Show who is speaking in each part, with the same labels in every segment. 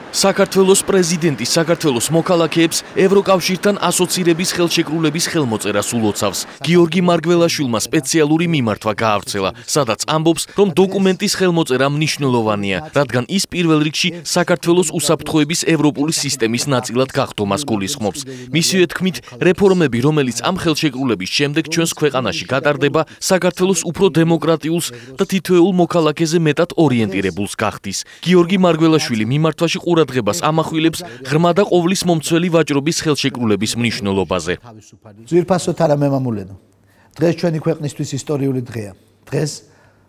Speaker 1: საქართველოს პრეზიდენტი საქართველოს მოქალაქეებს ევროკავშირთან ასოცირების ხელშეკრულების ხელმოწერას ულოცავს. გიორგი მარგველაშვილმა სპეციალური მიმართვა გაავრცელა, სადაც ამბობს, რომ დოკუმენტის ხელმოწერა მნიშვნელოვანია, რადგან ის პირველ რიგში საქართველოს უსაფრთხოების ევროპული სისტემის ნაწილად გახდომას გულისხმობს. მისივე თქმით, რეფორმები, რომელიც ამ ხელშეკრულების შემდეგ ჩვენს ქვეყანაში გატარდება, საქართველოს უფრო დემოკრატიულს და თითოეულ მოქალაქეზე მეტად ორიენტირებულს გახდის. გიორგი მარგველაშვილი მიმართვაში ყურადღებას ამახვილებს ღრმა და ყოვლის მომცველი ვაჭრობის ხელშეკრულების მნიშვნელობაზე.
Speaker 2: ძვირფასოთ არა მემამულენო. დღეს ჩვენი ქვეყნისთვის ისტორიული დღეა. დღეს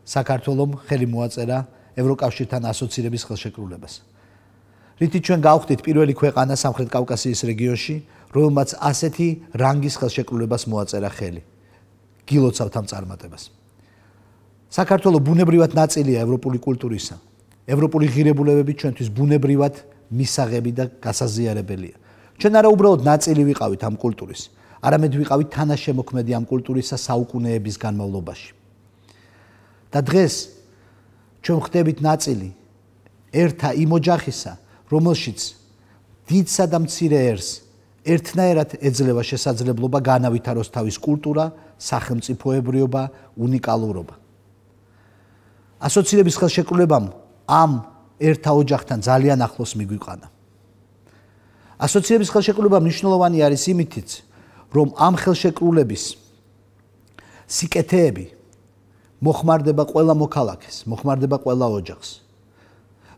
Speaker 2: საქართველომ ხელი მოაწერა ევროკავშირთან ასოცირების ხელშეკრულებას. რითიც ჩვენ გავხდით პირველი ქვეყანა სამხრეთ კავკასიის რეგიონში, რომელმაც ასეთი რანგის ხელშეკრულებას მოაწერა ხელი. გილოცავთ ამ წარმატებას. საქართველო ბუნებრივად ნაწილია ევროპული კულტურისა. ევროპული ღირებულებები ჩვენთვის ბუნებრივად მისაღები და გასაზიარებელია. ჩვენ არა უბრალოდ ნაწილი ვიყავით ამ კულტურის, არამედ ვიყავით თანაშემოქმედი ამ კულტურისა საუკუნეების განმავლობაში. და დღეს ჩვენ ხდებით ნაწილი ერთა იმ ოჯახისა, რომელშიც დიდსა და მცირე ერს ერთნაირად ეძლევა შესაძლებლობა განავითაროს თავის კულტურა, სახელმწიფოებრიობა, უნიკალურობა. ასოცირების ხელშეკრულებამ ამ ერთა ოჯახთან ძალიან ახლოს მიგვიყვანა. ასოცირების ხელშეკრულება მნიშვნელოვანი არის იმითიც, რომ ამ ხელშეკრულების სიკეთეები მოხმარდება ყველა მოქალაქეს, მოხმარდება ყველა ოჯახს.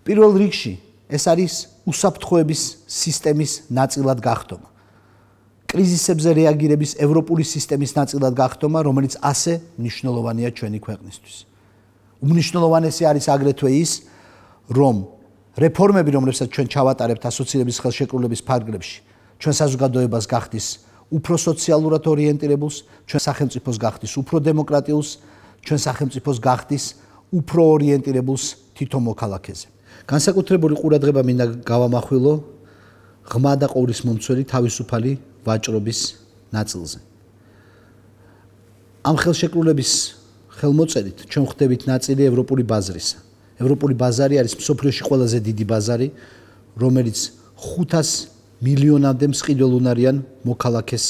Speaker 2: პირველ რიგში ეს არის უსაფრთხოების სისტემის ნაწილად გახდომა. კრიზისებზე რეაგირების ევროპული სისტემის ნაწილად გახდომა, რომელიც ასე მნიშვნელოვანია ჩვენი ქვეყნისთვის. უმნიშვნელოვანესი არის აგრეთვე ის, რომ რეფორმები, რომლებსაც ჩვენ ჩავატარებთ ასოცირების ხელშეკრულების ფარგლებში, ჩვენ საზოგადოებას გახდის უფრო სოციალურად ორიენტირებულს, ჩვენ სახელმწიფოს გახდის უფრო დემოკრატიულს, ჩვენ სახელმწიფოს გახდის უფრო ორიენტირებულს თითო მოქალაქეზე. განსაკუთრებული ყურადღება მინდა გავამახვილო ღრმა და ყოვლისმომცველი თავისუფალი ვაჭრობის ნაწილზე. ამ ხელშეკრულების ხელმოწერით ჩვენ ხდებით ნაწილი ევროპული ბაზრისა. ევროპული ბაზარი არის მსოფლიოში ყველაზე დიდი ბაზარი, რომელიც 500 მილიონამდე მსყიდველუნარიან მოქალაქეს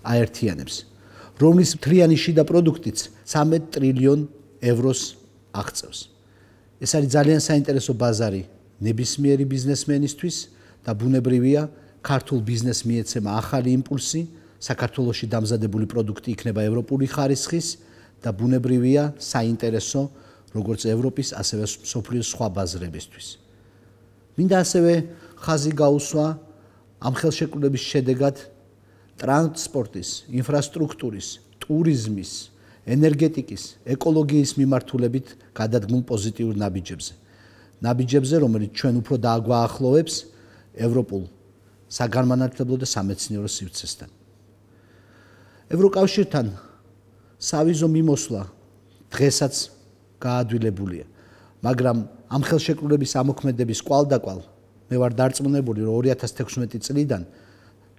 Speaker 2: აერთიანებს, რომლის მთლიანი შიდა პროდუქტიც 13 ტრილიონ ევროს აღწევს. ეს არის ძალიან საინტერესო ბაზარი ნებისმიერი ბიზნესმენისთვის და ბუნებრივია, ქართულ ბიზნესს მიეცემა ახალი იმპულსი, საქართველოში დამზადებული პროდუქტი იქნება ევროპული ხარისხის და ბუნებრივია საინტერესო როგორც ევროპის, ასევე მსოფლიოს სხვა ბაზრებისთვის. მინდა ასევე ხაზი გაუსვა ამ ხელშეკრულების შედეგად ტრანსპორტის, ინფრასტრუქტურის, ტურიზმის, ენერგეტიკის, ეკოლოგიის მიმართულებით გადადგმულ პოზიტიურ ნაბიჯებზე. ნაბიჯებზე, რომელიც ჩვენ უფრო დააგვაახლოვებს ევროპულ საგანმანათლებლო და სამეცნიერო სივრცესთან. ევროკავშირთან სავიზო მიმოსვლა დღესაც გაადვილებულია, მაგრამ ამ ხელშეკრულების ამოქმედების კვალდაკვალ მე ვარ დარწმუნებული, რომ 2016 წლიდან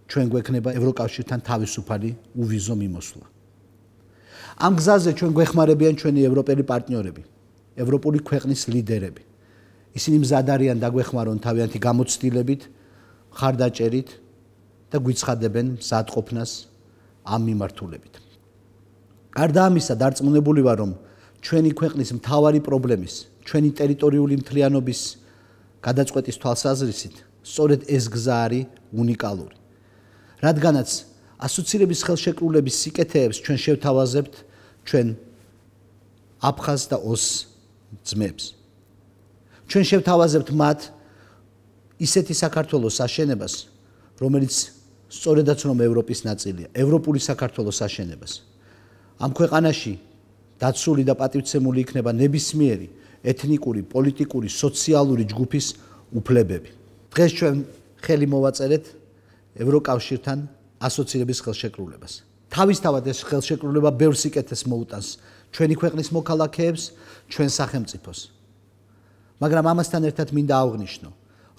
Speaker 2: ჩვენ გვექნება ევროკავშირთან თავისუფალი უვიზო მიმოსვლა. ამ გზაზე ჩვენ გვეხმარებიან ჩვენი ევროპელი პარტნიორები, ევროპული ქვეყნის ლიდერები. ისინი მზად არიან დაგვეხმარონ თავიანთი გამოცდილებით, ხარდაჭერით და გვიცხადებენ მზადყოფნას ამ მიმართულებით. გარდა ამისა, დარწმუნებული ვარ, რომ ჩვენი ქვეყნის მთავარი პრობლემის, ჩვენი ტერიტორიული მთლიანობის გადაწყვეტის თვალსაზრისით, სწორედ ეს გზა არის უნიკალური. რადგანაც ასოცირების ხელშეკრულების სიკეთეებს ჩვენ შევთავაზებთ ჩვენ აფხაზ და ოს ძმებს. ჩვენ შევთავაზებთ მათ ისეთი საქართველოს აშენებას, რომელიც სწორედაც რომ ევროპის ნაწილია, ევროპული საქართველოს აშენებას. ამ ქვეყანაში დაცული და პატივცემული იქნება ნებისმიერი ეთნიკური, პოლიტიკური, სოციალური ჯგუფის უფლებები. დღეს ჩვენ ხელი მოვაწერეთ ევროკავშირთან ასოცირების ხელშეკრულებას. თავისთავად ეს ხელშეკრულება ბევრ სიკეთეს მოუტანს ჩვენი ქვეყნის მოქალაქეებს, ჩვენ სახელმწიფოს. მაგრამ ამასთან ერთად მინდა აღვნიშნო,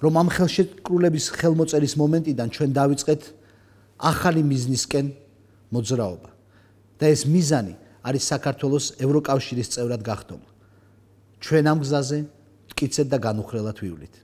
Speaker 2: რომ ამ ხელშეკრულების ხელმოწერის მომენტიდან ჩვენ დავიწყეთ ახალი მიზნისკენ მოძრაობა. და ეს მიზანი არის საქართველოს ევროკავშირის წევრად გახდომა. ჩვენ ამ გზაზე მტკიცედ და განუხრელად ვივლით.